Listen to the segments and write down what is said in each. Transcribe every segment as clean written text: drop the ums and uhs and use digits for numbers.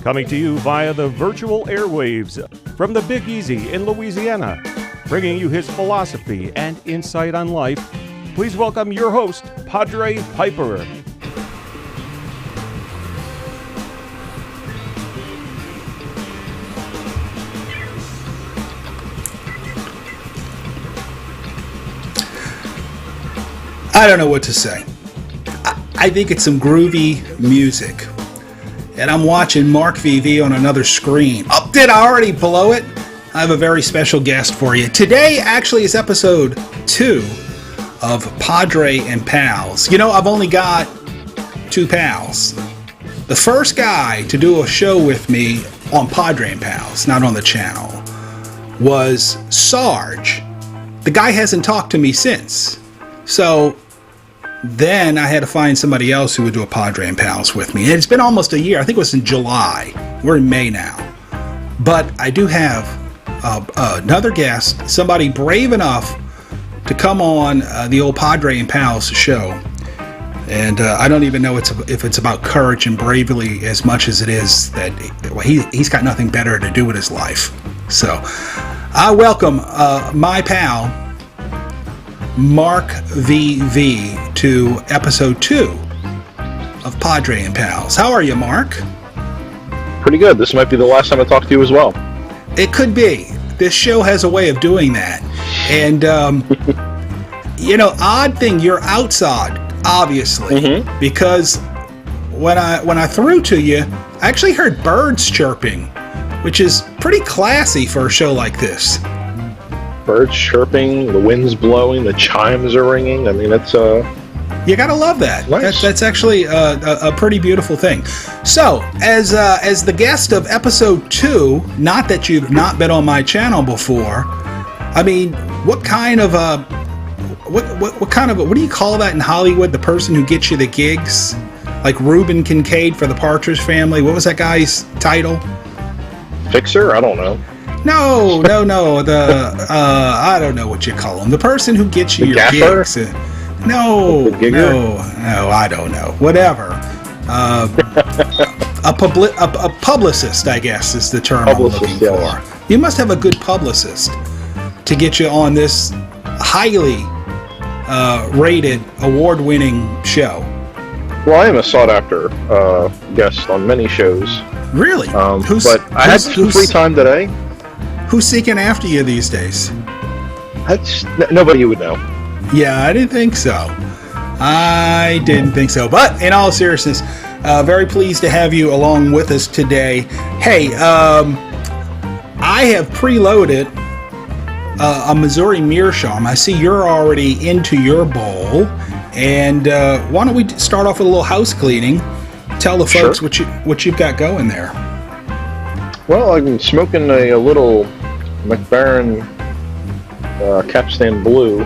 Coming to you via the virtual airwaves from the Big Easy in Louisiana, bringing you his philosophy and insight on life. Please welcome your host, Padre Piper. I don't know what to say. I think it's some groovy music. And I'm watching Mark V.V. on another screen. Oh, did I already blow it? I have a very special guest for you. Today actually is episode 2 of Padre and Pals. You know, I've only got 2 pals. The first guy to do a show with me on Padre and Pals, not on the channel, was Sarge. The guy hasn't talked to me since. So then I had to find somebody else who would do a Padre and Pals with me. And it's been almost a year. I think it was in July. We're in May now. But I do have another guest, somebody brave enough to come on the old Padre and Pals show. And I don't even know if it's about courage and bravery as much as it is that he's got nothing better to do with his life. So I welcome my pal, Mark V.V. to episode 2 of Padre and Pals. How are you, Mark? Pretty good. This might be the last time I talk to you as well. It could be. This show has a way of doing that. And, you know, odd thing, you're outside, obviously, because when I threw to you, I actually heard birds chirping, which is pretty classy for a show like this. Birds chirping, the wind's blowing, the chimes are ringing. I mean, it's you gotta love that. Nice. That's actually a pretty beautiful thing. So, as the guest of episode 2, not that you've not been on my channel before, I mean, what kind of what do you call that in Hollywood? The person who gets you the gigs, like Reuben Kincaid for the Partridge Family. What was that guy's title? Fixer? I don't know. No. The I don't know what you call them. The person who gets you the your gaffer? gigs. No, I don't know. Whatever. A publicist, I guess, is the term I'm looking for. You must have a good publicist to get you on this highly rated, award-winning show. Well, I am a sought-after guest on many shows. Really? But I had some free time today. Who's seeking after you these days? Nobody you would know. Yeah, I didn't think so. But in all seriousness, very pleased to have you along with us today. Hey, I have preloaded a Missouri Meerschaum. I see you're already into your bowl. And why don't we start off with a little house cleaning? Tell the folks Sure. what you've got going there. Well, I'm smoking a little McBaron Capstan Blue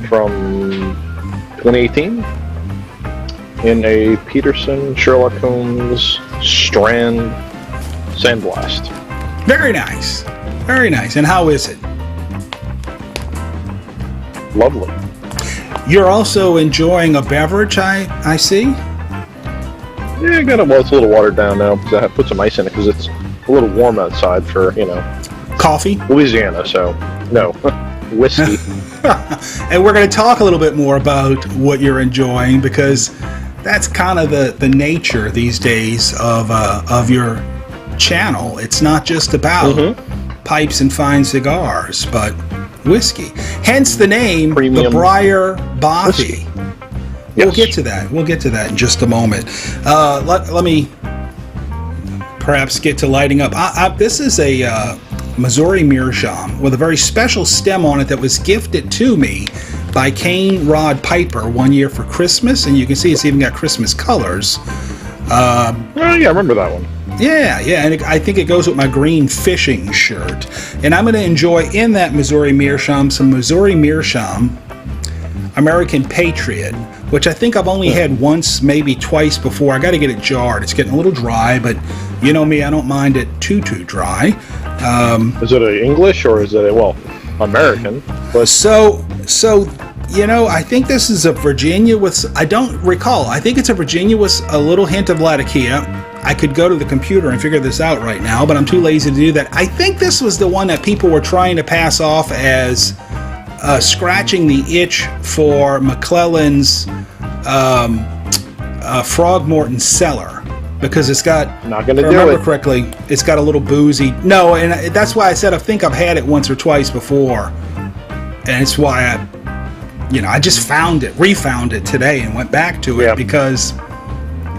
from 2018 in a Peterson Sherlock Holmes Strand Sandblast. Very nice. Very nice. And how is it? Lovely. You're also enjoying a beverage, I see? Yeah, it's a little watered down now because I put some ice in it because it's a little warm outside for, Coffee? Louisiana, so no. Whiskey. And we're going to talk a little bit more about what you're enjoying because that's kind of the nature these days of your channel. It's not just about pipes and fine cigars, but whiskey. Hence the name, Premium the Briar Bothy. Yes. We'll get to that in just a moment. Let me perhaps get to lighting up. This is a Missouri Meerschaum with a very special stem on it that was gifted to me by Kane Rod Piper one year for Christmas, and you can see it's even got Christmas colors. Yeah, I remember that one. Yeah, and I think it goes with my green fishing shirt. And I'm going to enjoy in that Missouri Meerschaum some Missouri Meerschaum American Patriot, which I think I've only had once, maybe twice before. I got to get it jarred. It's getting a little dry, but you know me, I don't mind it too dry. Is it a English or is it American? But So I think this is a Virginia with, I don't recall. I think it's a Virginia with a little hint of Latakia. I could go to the computer and figure this out right now, but I'm too lazy to do that. I think this was the one that people were trying to pass off as scratching the itch for McClellan's Frogmorton Cellar, because it's got, Not gonna if I do remember it. correctly, it's got a little boozy. No, and that's why I said I think I've had it once or twice before, and it's why I just refound it today and went back to it because,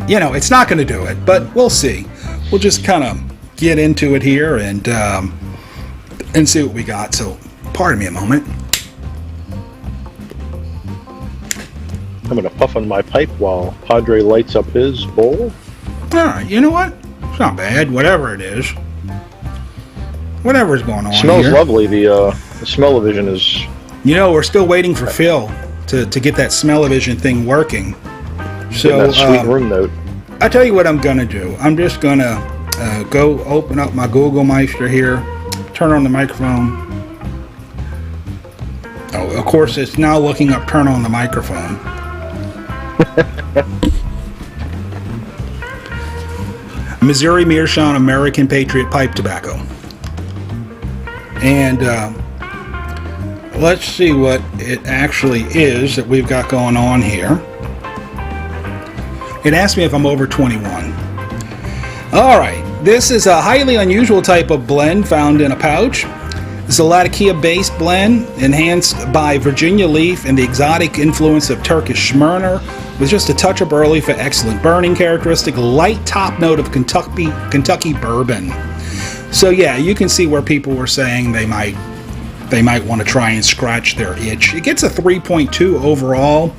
it's not going to do it, but we'll see. We'll just kind of get into it here and see what we got. So, pardon me a moment. I'm going to puff on my pipe while Padre lights up his bowl. All right, you know what? It's not bad, whatever it is. Whatever's going on Smells here. lovely. The smell-o-vision is... We're still waiting for Phil to get that smell-o-vision thing working. So, that sweet room note. I tell you what I'm going to do. I'm just going to go open up my Google Meister here, turn on the microphone. Oh, of course, it's now looking up turn on the microphone. Missouri Meerschaum American Patriot Pipe Tobacco. And let's see what it actually is that we've got going on here. It asked me if I'm over 21. All right, this is a highly unusual type of blend found in a pouch. It's a Latakia-based blend, enhanced by Virginia leaf and the exotic influence of Turkish Smyrna, with just a touch of burley for excellent burning characteristic, light top note of Kentucky bourbon. So yeah, you can see where people were saying they might want to try and scratch their itch. It gets a 3.2 overall.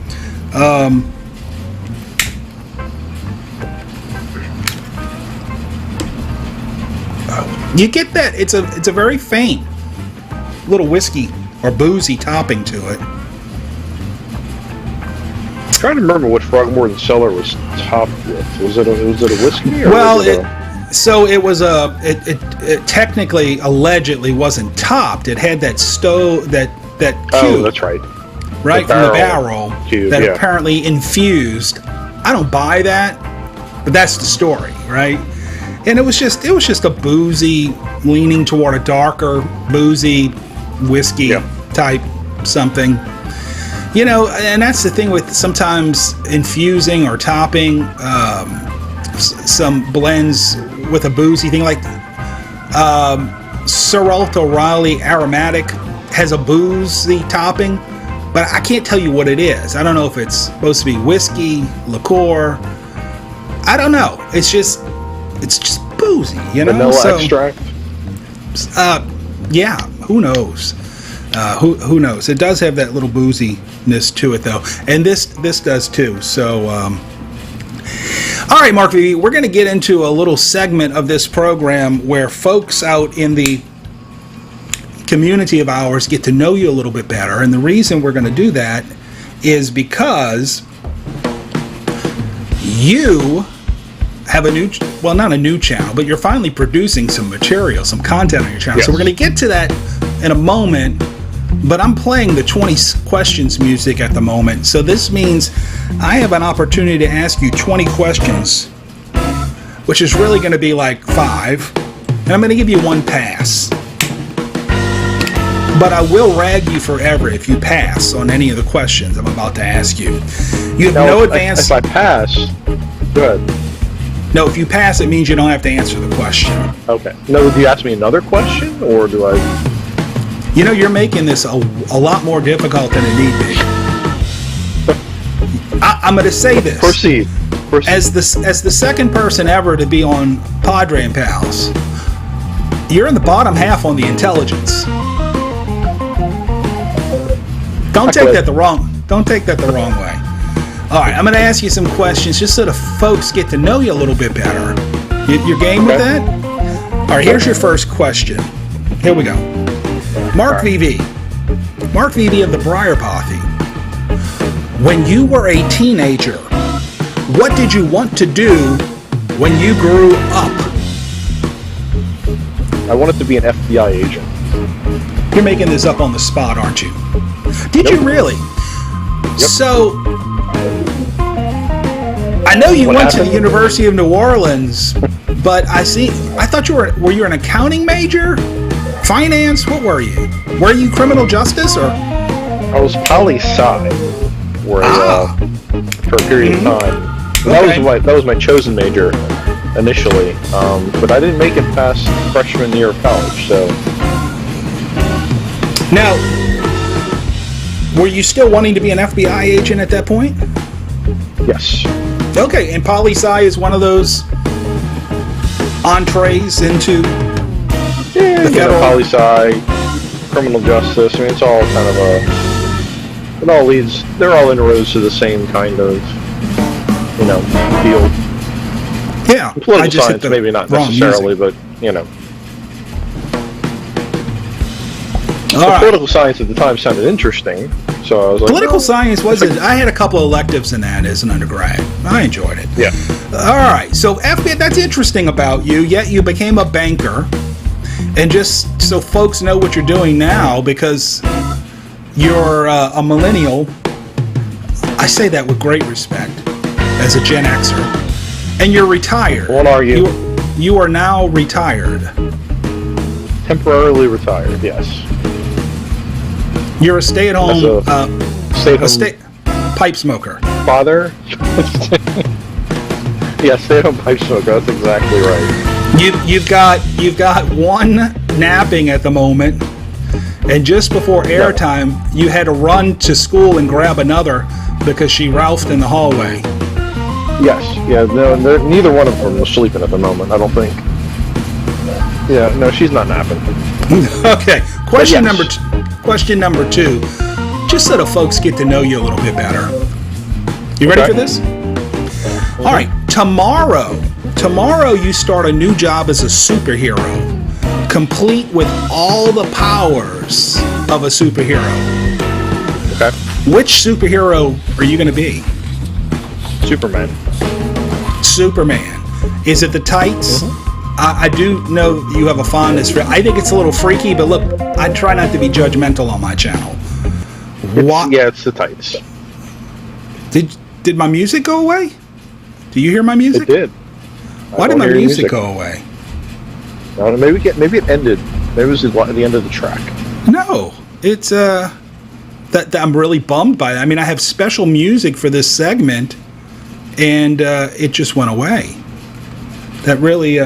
You get that it's a very faint little whiskey or boozy topping to it. I'm trying to remember what Frogmorton Cellar was topped with. Was it a whiskey? Or Well, was it technically, allegedly wasn't topped. It had that that cube. Oh, that's right. Right from the barrel cube, that apparently infused. I don't buy that, but that's the story, right? And it was just a boozy, leaning toward a darker boozy whiskey type something. And that's the thing with sometimes infusing or topping some blends with a boozy thing, like Sir Walter Raleigh Aromatic has a boozy topping, but I can't tell you what it is. I don't know if it's supposed to be whiskey, liqueur. I don't know. It's just boozy, Vanilla extract? Yeah, who knows? Who knows? It does have that little booziness to it, though, and this does too. So, all right, Mark V.V., we're going to get into a little segment of this program where folks out in the community of ours get to know you a little bit better, and the reason we're going to do that is because you have not a new channel, but you're finally producing some material, some content on your channel. Yes. So we're going to get to that in a moment, but I'm playing the 20 questions music at the moment. So this means I have an opportunity to ask you 20 questions, which is really going to be like 5, and I'm going to give you 1 pass. But I will rag you forever if you pass on any of the questions I'm about to ask you. You have no advance. If I pass, good. No, if you pass, it means you don't have to answer the question. Okay. No, do you ask me another question, or do I... You're making this a lot more difficult than it need be. I'm going to say this. Proceed. As the second person ever to be on Padre and Pals, you're in the bottom half on the intelligence. Don't take that the wrong way. All right, I'm going to ask you some questions just so the folks get to know you a little bit better. You're game with that? All right, here's your first question. Here we go. Mark V.V. Mark V.V. of the Briar Bothy. When you were a teenager, what did you want to do when you grew up? I wanted to be an FBI agent. You're making this up on the spot, aren't you? Did you really? Yep. So, I know you What went to happened? the University of New Orleans, but I thought were you an accounting major? Finance? What were you? Were you criminal justice or? I was poli-sci for a period of time. And that was my chosen major initially, but I didn't make it past freshman year of college. So now, were you still wanting to be an FBI agent at that point? yes, Okay, and poli-sci is one of those entrees into the federal. poli-sci, criminal justice. I mean, it's all kind of it all leads. They're all inroads to the same kind of field. Yeah, Political science, maybe not necessarily, but All right. Political science at the time sounded interesting, so I was like, Political science wasn't. I had a couple of electives in that as an undergrad. I enjoyed it. Yeah. All right. So FBI, that's interesting about you. Yet you became a banker, and just so folks know what you're doing now, because you're a millennial. I say that with great respect, as a Gen Xer, and you're retired. Won't argue. You are now retired. Temporarily retired. Yes. You're a stay-at-home pipe smoker. Father. Yeah, stay-at-home pipe smoker. That's exactly right. You've got one napping at the moment, and just before airtime, you had to run to school and grab another because she ralphed in the hallway. Yes. Yeah. No. Neither one of them was sleeping at the moment. I don't think. Yeah. No, she's not napping. Okay. Question yes. number two. Just so the folks get to know you a little bit better. You ready for this? All right. Tomorrow you start a new job as a superhero, complete with all the powers of a superhero. Okay. Which superhero are you going to be? Superman. Superman. Is it the tights? Mm-hmm. I do know you have a fondness for. I think it's a little freaky, but look, I try not to be judgmental on my channel. Yeah, it's the tights. Did my music go away? Do you hear my music? It did. Why did my music go away? I don't know, maybe it ended. Maybe it was at the end of the track. No, it's that I'm really bummed by it. I mean, I have special music for this segment, and it just went away. That really,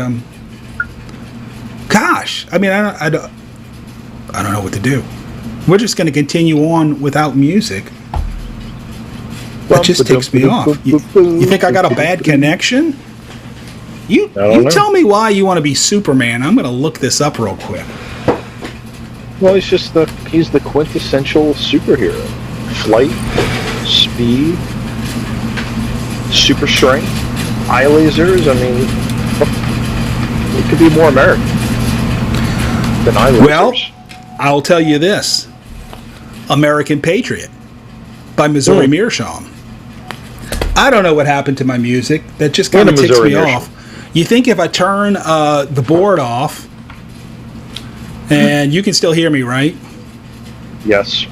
gosh. I mean, I don't know what to do. We're just going to continue on without music. That just takes me off. You think I got a bad connection? You tell me why you want to be Superman. I'm going to look this up real quick. Well, he's the quintessential superhero. Flight, speed, super strength, eye lasers. I mean, it could be more American than eye lasers. Well, I'll tell you this. American Patriot by Missouri Meerschaum. I don't know what happened to my music. That just kind of ticks me off. You think if I turn the board off, and you can still hear me, right? Yes.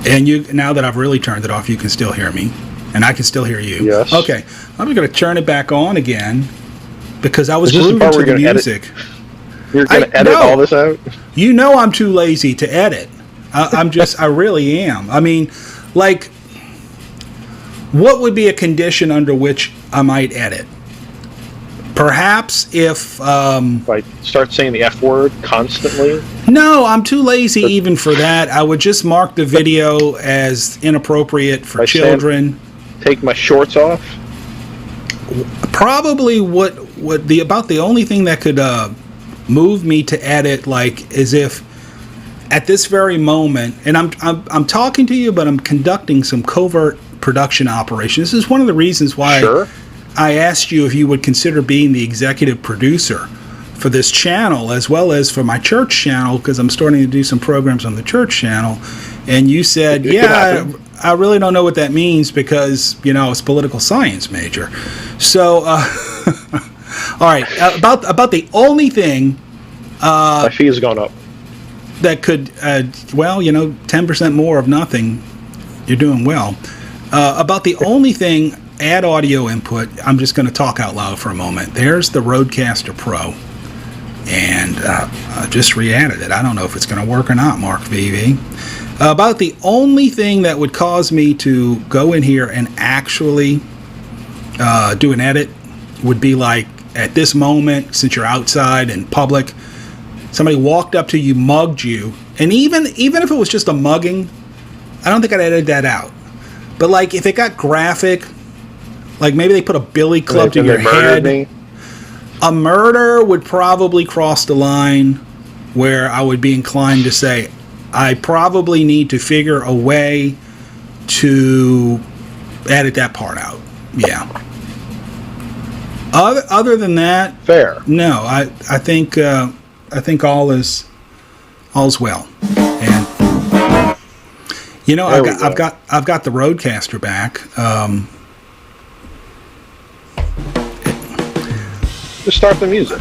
And now that I've really turned it off, you can still hear me, and I can still hear you. Yes. Okay, I'm going to turn it back on again because I was grooving to the music. You're going to edit all this out? You know I'm too lazy to edit. I really am. I mean, like, what would be a condition under which I might edit? Perhaps if... Like, start saying the F word constantly? No, I'm too lazy even for that. I would just mark the video as inappropriate for children. Take my shorts off? Probably about the only thing that could move me to edit, like, is if at this very moment, and I'm talking to you, but I'm conducting some covert production operation. This is one of the reasons why I asked you if you would consider being the executive producer for this channel as well as for my church channel, because I'm starting to do some programs on the church channel. And you said, I really don't know what that means because, it's political science major. So, all right, about the only thing... my fee has gone up. That could, 10% more of nothing, you're doing well. About the only thing add audio input. I'm just going to talk out loud for a moment. There's the Rodecaster Pro. And I just re-added it. I don't know if it's going to work or not, Mark V.V. About the only thing that would cause me to go in here and actually do an edit would be like at this moment, since you're outside in public, somebody walked up to you, mugged you, and even if it was just a mugging, I don't think I'd edit that out. But like if it got graphic, like maybe they put a billy club to your head. A murder would probably cross the line where I would be inclined to say, I probably need to figure a way to edit that part out. Yeah. Other than that, fair. No, I think all's well. And you know, I've got the Rodecaster back. Just start the music.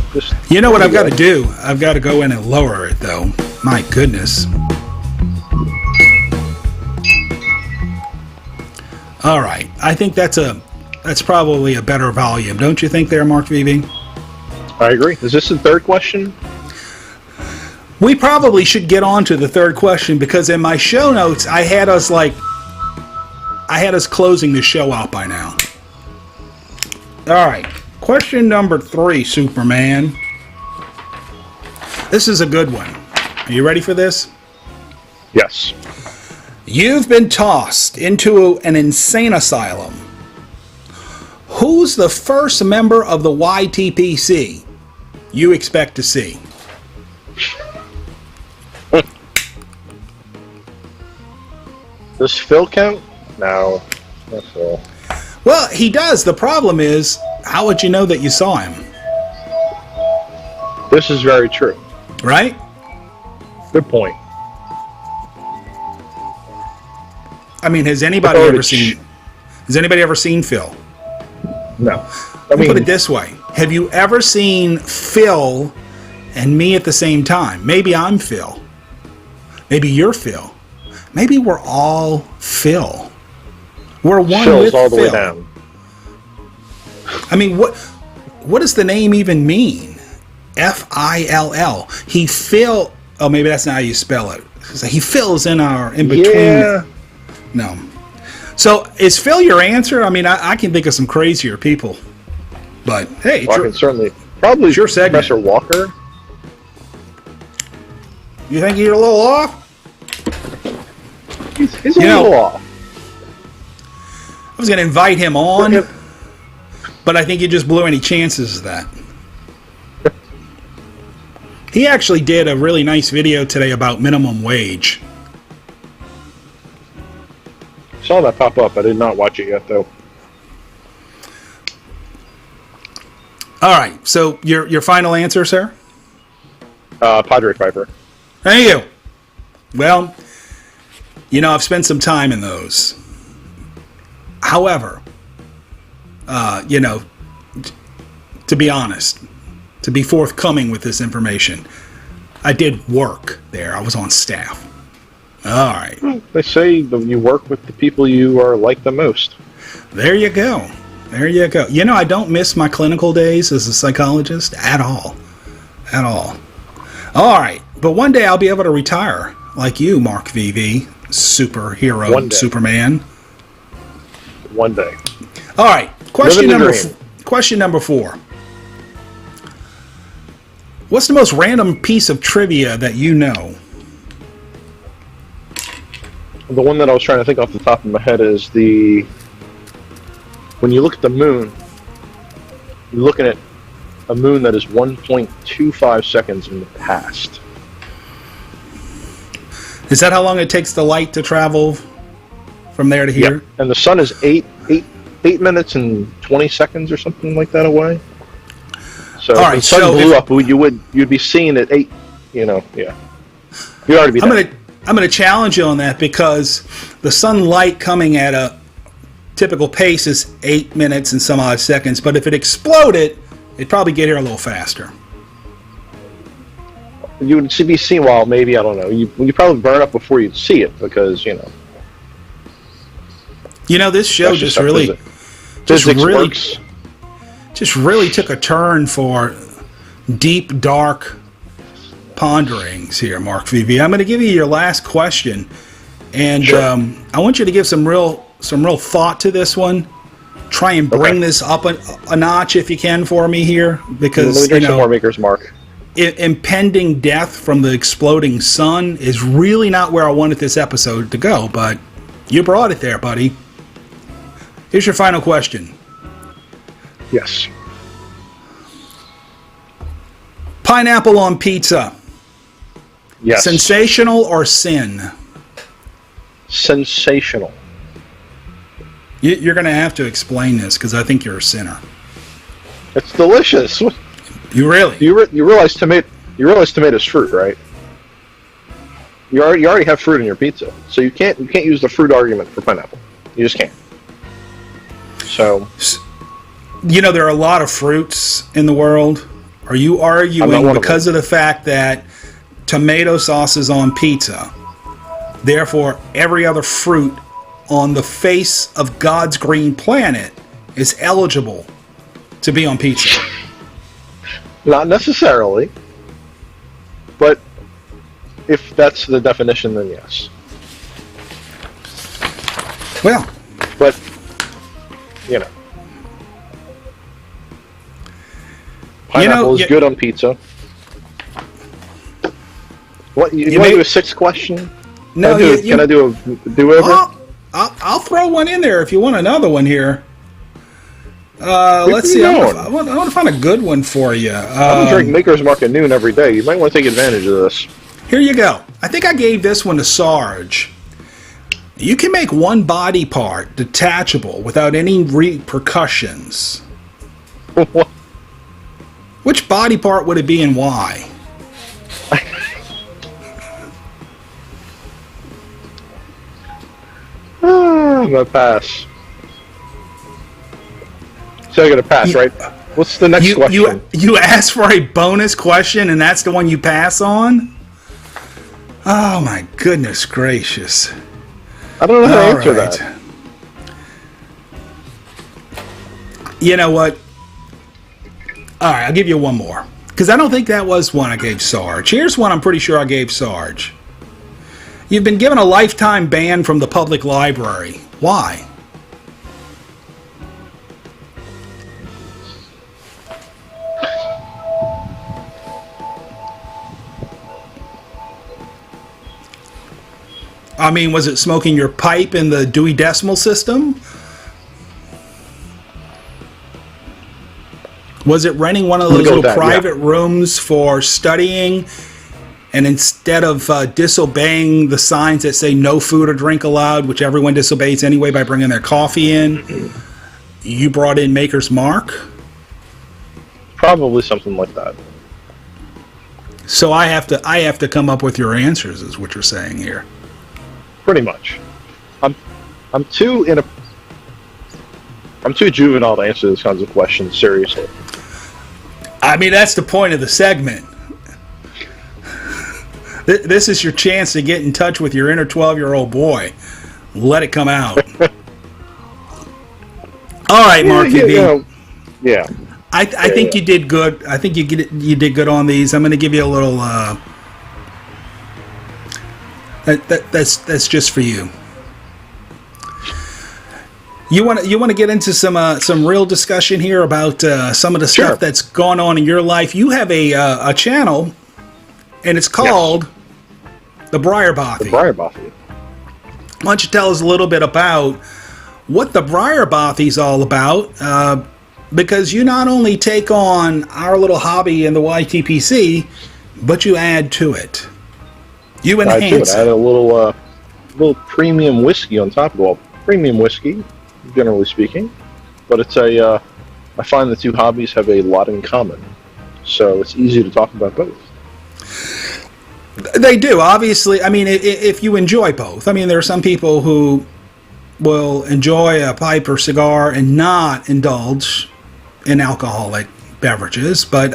You know what I've got to do? I've got to go in and lower it, though. My goodness. All right. I think that's probably a better volume. Don't you think there, Mark V.V.? I agree. Is this the third question? We probably should get on to the third question because in my show notes, I had us closing the show out by now. All right. Question number 3, Superman. This is a good one. Are you ready for this? Yes. You've been tossed into an insane asylum. Who's the first member of the YTPC you expect to see? Does Phil count? No. Not Phil. Well, he does. The problem is, how would you know that you saw him? This is very true. Right? Good point. I mean, has anybody ever seen Phil? No. Let me put it this way. Have you ever seen Phil and me at the same time? Maybe I'm Phil. Maybe you're Phil. Maybe we're all Phil. We're one Phil's with all the Phil. way down. I mean, what does the name even mean? F-I-L-L. He fill. Oh, maybe that's not how you spell it. He fills in between. Yeah. No. So is Phil your answer? I mean, I can think of some crazier people, but hey, Well, I can certainly probably your segment. Professor Walker. You think you're a little off? He's a little off. I was going to invite him on, but I think you just blew any chances of that. He actually did a really nice video today about minimum wage. Saw that pop up. I did not watch it yet, though. All right. So your final answer, sir? Padre Piper. Thank you. Well, you know, I've spent some time in those. However, you know, to be honest, to be forthcoming with this information, I did work there. I was on staff. All right. Well, they say that you work with the people you are like the most. There you go. There you go. You know, I don't miss my clinical days as a psychologist at all. At all. All right. But one day I'll be able to retire like you, Mark V.V., superhero Superman. One day. All right. Question number 4. What's the most random piece of trivia that you know? The one that I was trying to think off the top of my head is when you look at the moon, you're looking at a moon that is 1.25 seconds in the past. Is that how long it takes the light to travel from there to here? Yep. And the sun is 8 minutes and 20 seconds or something like that away. So if the sun blew up, you'd be seeing it 8. You know, yeah. You'd already be. I'm going to challenge you on that because the sunlight coming at a typical pace is 8 minutes and some odd seconds. But if it exploded, it'd probably get here a little faster. You would be seeing, well, maybe, I don't know. You probably burn up before you'd see it because, you know. You know, this show just really Physics works. Just really took a turn for deep, dark ponderings here, Mark V.V. I'm going to give you your last question, and Sure. I want you to give some real thought to this one. Try and bring this up a notch if you can for me here, because Let me drink some more Maker's Mark. Impending death from the exploding sun is really not where I wanted this episode to go, but you brought it there, buddy. Here's your final question. Yes. Pineapple on pizza. Yes. Sensational or sin? Sensational. You're going to have to explain this, because I think you're a sinner. It's delicious. You really? You realize tomato's fruit, right? You already have fruit in your pizza, so you can't use the fruit argument for pineapple. You just can't. So, you know, there are a lot of fruits in the world. Are you arguing because of the fact that tomato sauce is on pizza, therefore every other fruit on the face of God's green planet is eligible to be on pizza? not necessarily, but if that's the definition, then yes. Well, but you know, pineapple is good on pizza. What you want to do a sixth question? No, can I do a do-over? I'll throw one in there if you want another one here. Let's see. I want to find a good one for you. I drink Maker's Mark at noon every day. You might want to take advantage of this. Here you go. I think I gave this one to Sarge. You can make one body part detachable without any repercussions. What? Which body part would it be and why? I'm gonna pass. So I gotta pass, right? What's the next question? You asked for a bonus question, and that's the one you pass on? Oh my goodness gracious! I don't know how to answer that. You know what? All right, I'll give you one more, because I don't think that was one I gave Sarge. Here's one I'm pretty sure I gave Sarge. You've been given a lifetime ban from the public library. Why? I mean, was it smoking your pipe in the Dewey Decimal System? Was it renting one of those little private rooms for studying, and instead of disobeying the signs that say no food or drink allowed, which everyone disobeys anyway by bringing their coffee in, you brought in Maker's Mark? Probably something like that. So I have to come up with your answers, is what you're saying here. Pretty much. I'm too juvenile to answer these kinds of questions seriously. I mean, that's the point of the segment. This is your chance to get in touch with your inner 12-year-old boy. Let it come out. All right, Mark V.V. Yeah. I think you did good. I think you did good on these. I'm going to give you a little. That's just for you. You want to get into some real discussion here about some of the stuff that's gone on in your life. You have a channel, and it's called the Briar Bothy. The Briar Bothy. Why don't you tell us a little bit about what the Briar Bothy is all about? Because you not only take on our little hobby in the YTPC, but you add to it. You enhance it. I add a little premium whiskey on top of it. Well, premium whiskey, generally speaking, but it's I find the two hobbies have a lot in common, so it's easy to talk about both. They do, obviously. I mean, if you enjoy both. I mean, there are some people who will enjoy a pipe or cigar and not indulge in alcoholic beverages, but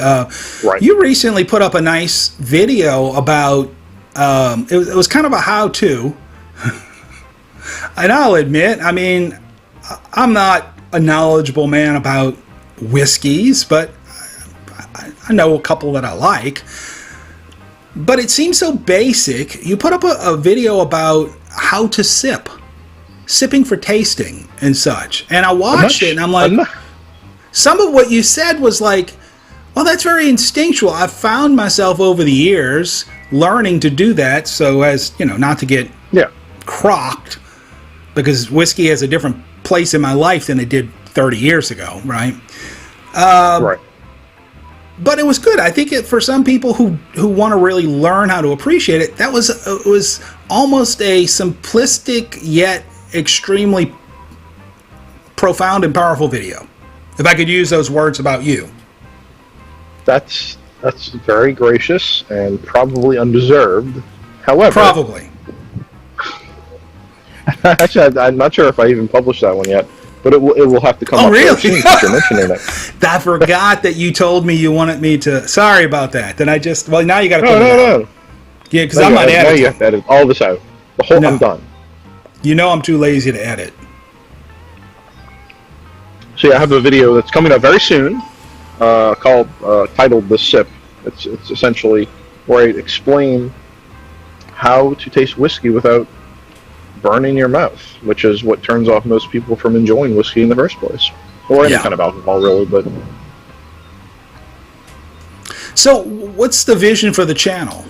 you recently put up a nice video about it was kind of a how-to. And I'll admit, I mean, I'm not a knowledgeable man about whiskeys, but I know a couple that I like. But it seems so basic. You put up a video about how to sip. Sipping for tasting and such. And I watched it and I'm like, some of what you said was like, well, that's very instinctual. I've found myself over the years learning to do that so as, not to get crocked, because whiskey has a different place in my life than it did 30 years ago, right? Right. But it was good. I think for some people who want to really learn how to appreciate it, it was almost a simplistic yet extremely profound and powerful video. If I could use those words about you. That's very gracious and probably undeserved. However, probably. Actually, I'm not sure if I even published that one yet, but it will have to come up really? soon since you're mentioning it. I forgot that you told me you wanted me to. Sorry about that. Then now you got to. No. Yeah, because I'm not editing. Now you have to edit all this out. I'm done. I'm too lazy to edit. So yeah, I have a video that's coming up very soon, titled "The Sip." It's essentially where I explain how to taste whiskey without burning your mouth, which is what turns off most people from enjoying whiskey in the first place, or any kind of alcohol, really. But so, what's the vision for the channel?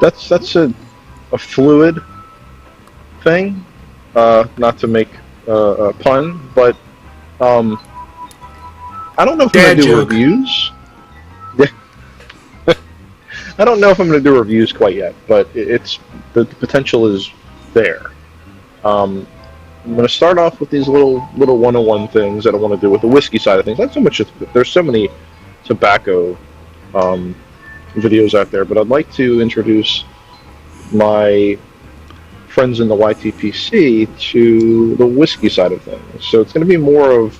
That's a fluid thing, not to make a pun, but I don't know if I'm going to do reviews. I don't know if I'm going to do reviews quite yet, but the potential is there. I'm going to start off with these little 101 things that I want to do with the whiskey side of things. Not so much. There's so many tobacco videos out there, but I'd like to introduce my friends in the YTPC to the whiskey side of things. So it's going to be more of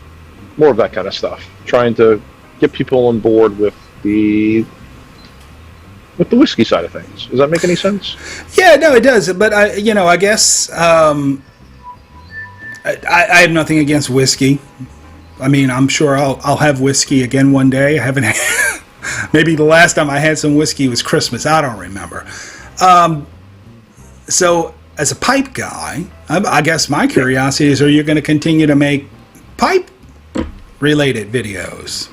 that kind of stuff, trying to get people on board with the whiskey side of things. Does that make any sense? Yeah, no, it does. But I guess I have nothing against whiskey. I mean, I'm sure I'll have whiskey again one day. I haven't. Maybe the last time I had some whiskey was Christmas. I don't remember. So, as a pipe guy, I guess my curiosity is: are you going to continue to make pipe-related videos?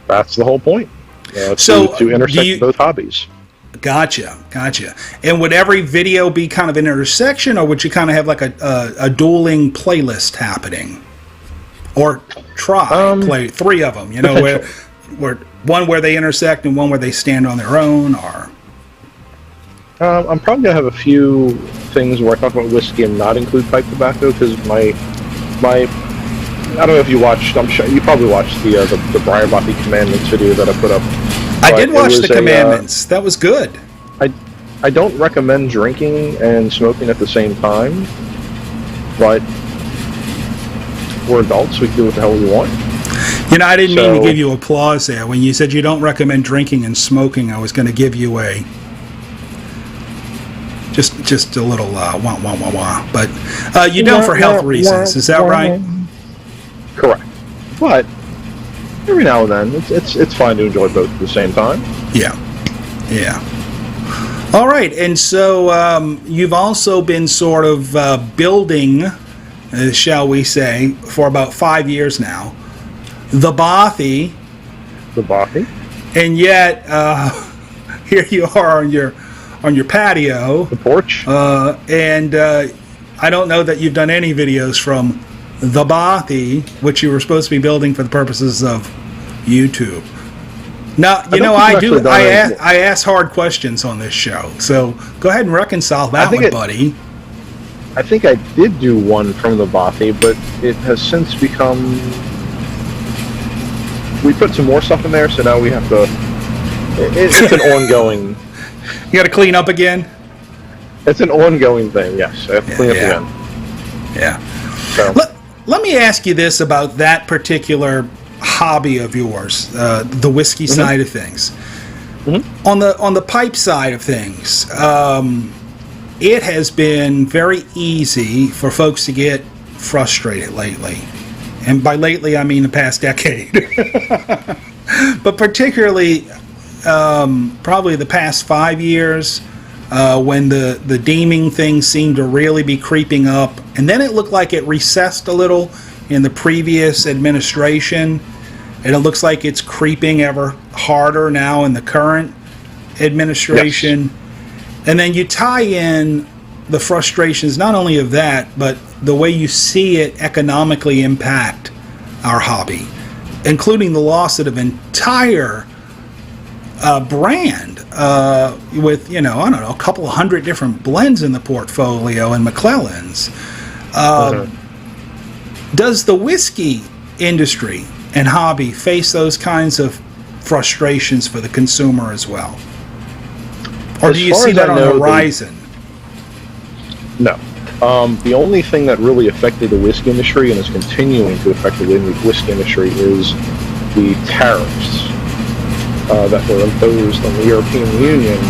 That's the whole point. To intersect both hobbies. Gotcha. And would every video be kind of an intersection, or would you kind of have like a dueling playlist happening? Or play three of them, where one where they intersect and one where they stand on their own, or... I'm probably going to have a few things where I talk about whiskey and not include pipe tobacco, because my I don't know if you watched, I'm sure you probably watched the Briar Bothy Commandments video that I put up. I did watch the Commandments. That was good. I don't recommend drinking and smoking at the same time, but we're adults, we can do what the hell we want. I didn't mean to give you applause there. When you said you don't recommend drinking and smoking, I was going to give you a just a little wah wah wah wah. But you don't for health reasons. Is that right? Correct. But every now and then, it's fine to enjoy both at the same time. Yeah. All right, and so you've also been sort of building, shall we say, for about 5 years now, the Bothy. The Bothy. And yet, here you are on your patio, the porch, and I don't know that you've done any videos from the Bothy, which you were supposed to be building for the purposes of YouTube. Now, I ask hard questions on this show, so go ahead and reconcile that one, buddy. I think I did do one from the Bothy, but it has since become... We put some more stuff in there, so now we have to... It's an ongoing... You got to clean up again? It's an ongoing thing, yes. I have to clean up again. Yeah. So. Let me ask you this about that particular hobby of yours, the whiskey side of things. On the pipe side of things, it has been very easy for folks to get frustrated lately. And by lately, I mean the past decade. But particularly, probably the past 5 years, when the deeming thing seemed to really be creeping up. And then it looked like it recessed a little in the previous administration. And it looks like it's creeping ever harder now in the current administration. Yes. And then you tie in the frustrations, not only of that, but the way you see it economically impact our hobby, including the loss of an entire brand with, I don't know, a couple of hundred different blends in the portfolio and McClellan's. Does the whiskey industry and hobby face those kinds of frustrations for the consumer as well? Or do you see that on the horizon? No. The only thing that really affected the whiskey industry and is continuing to affect the whiskey industry is the tariffs that were imposed on the European Union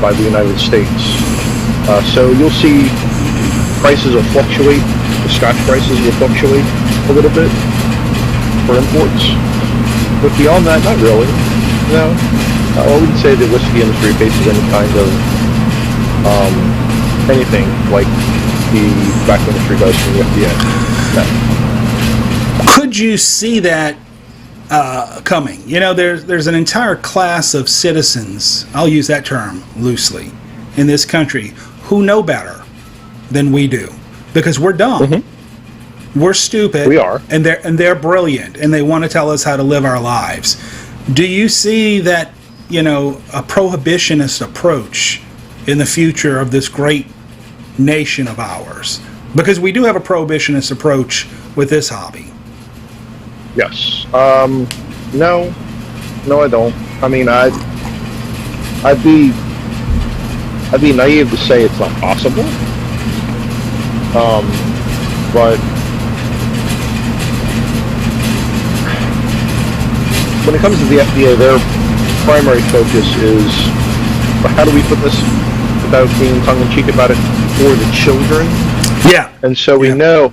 by the United States. So you'll see prices will fluctuate. The Scotch prices will fluctuate a little bit for imports. But beyond that, not really. No. I wouldn't say the whiskey industry faces any kind of anything like the tobacco industry does from the FDA. No. Could you see that coming? There's an entire class of citizens, I'll use that term loosely, in this country who know better than we do. Because we're dumb. Mm-hmm. We're stupid. We are. And they're brilliant, and they want to tell us how to live our lives. Do you see that, a prohibitionist approach in the future of this great nation of ours? Because we do have a prohibitionist approach with this hobby. Yes. No, I don't. I mean, I'd be naive to say it's not possible. But when it comes to the FDA, their primary focus is, how do we put this without being tongue-in-cheek about it, for the children? Yeah. And so we know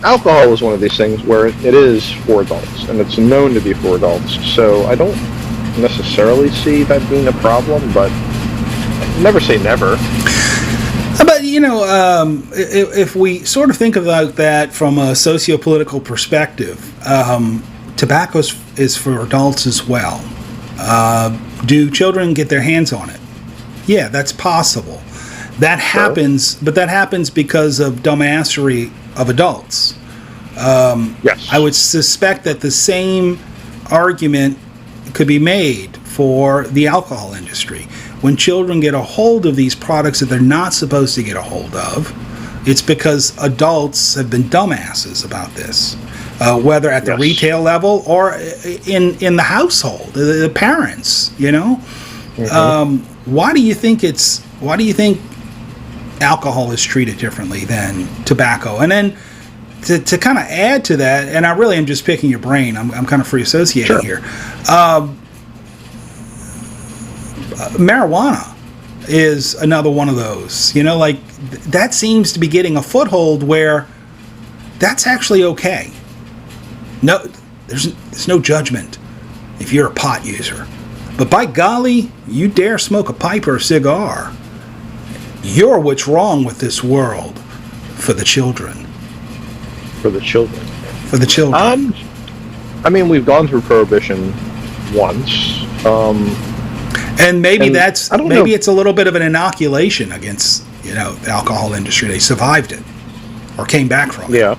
alcohol is one of these things where it is for adults, and it's known to be for adults. So I don't necessarily see that being a problem, but never say never. But, if we sort of think about that from a socio-political perspective, tobacco is for adults as well. Do children get their hands on it? Yeah, that's possible. That happens, but that happens because of dumbassery of adults. Yes. I would suspect that the same argument could be made for the alcohol industry. When children get a hold of these products that they're not supposed to get a hold of, it's because adults have been dumbasses about this, whether at the retail level or in the household, the parents. Mm-hmm. Why do you think alcohol is treated differently than tobacco? And then to kind of add to that, and I really am just picking your brain. I'm kind of free associating here. Marijuana is another one of those. That seems to be getting a foothold where that's actually okay. No, there's no judgment if you're a pot user. But by golly, you dare smoke a pipe or a cigar, you're what's wrong with this world for the children. For the children. For the children. I mean, we've gone through prohibition once. And maybe it's a little bit of an inoculation against, the alcohol industry. They survived it or came back from it. Yeah.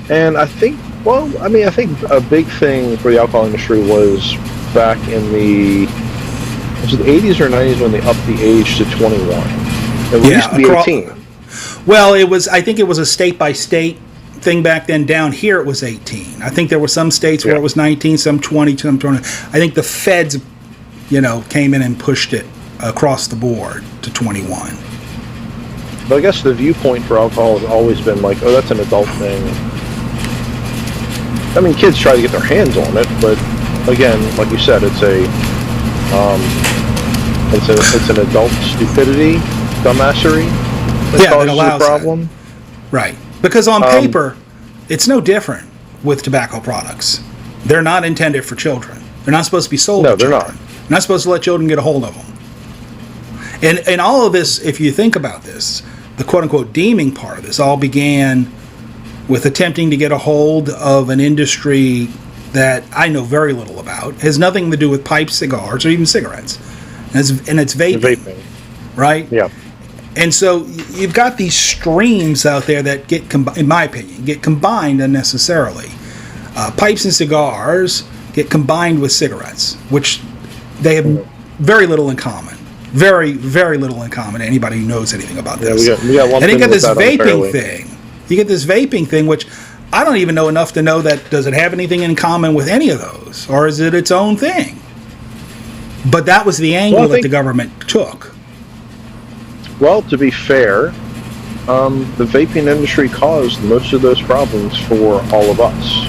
And I think a big thing for the alcohol industry was back in the 80s or 90s when they upped the age to 21. It used to be 18. Well, I think it was a state-by-state thing back then. Down here it was 18. I think there were some states where it was 19, some 20, some 20. I think the feds came in and pushed it across the board to 21. But I guess the viewpoint for alcohol has always been like, oh, that's an adult thing. I mean, kids try to get their hands on it, but again, like you said, it's It's an adult stupidity, dumbassery that causes the problem. That. Right. Because on paper, it's no different with tobacco products. They're not intended for children. They're not supposed to be sold to children. No, they're not. They're not supposed to let children get a hold of them. And all of this, if you think about this, the quote-unquote deeming part of this all began with attempting to get a hold of an industry that I know very little about. It has nothing to do with pipes, cigars, or even cigarettes. And it's vaping. Right? Yeah. And so you've got these streams out there that get, in my opinion, get combined unnecessarily. Pipes and cigars get combined with cigarettes, which they have very little in common. Very, very little in common to anybody who knows anything about this. Yeah, we got one and thing you get this vaping unfairly. thing. You get this vaping thing, which I don't even know enough to know that does it have anything in common with any of those, or is it its own thing? But that was the angle that the government took. Well, to be fair, the vaping industry caused most of those problems for all of us.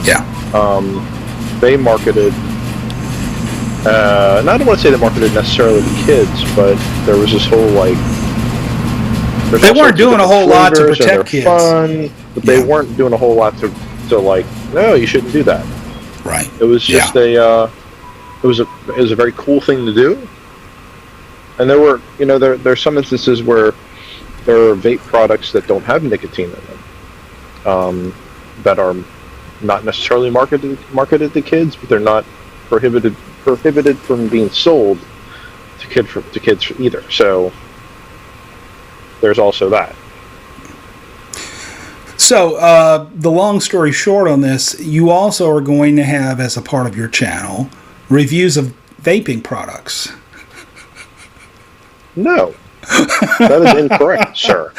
Yeah. They marketed, and I don't want to say they marketed necessarily to kids, but there was this whole they weren't doing a whole lot to protect kids. Fun, but they weren't doing a whole lot to no, you shouldn't do that. Right. It was just it was a very cool thing to do. And there were, there's some instances where there are vape products that don't have nicotine in them, that are not necessarily marketed to kids, but they're not prohibited from being sold to kids either. So there's also that. So the long story short on this, you also are going to have, as a part of your channel, reviews of vaping products. No, that is incorrect, sir.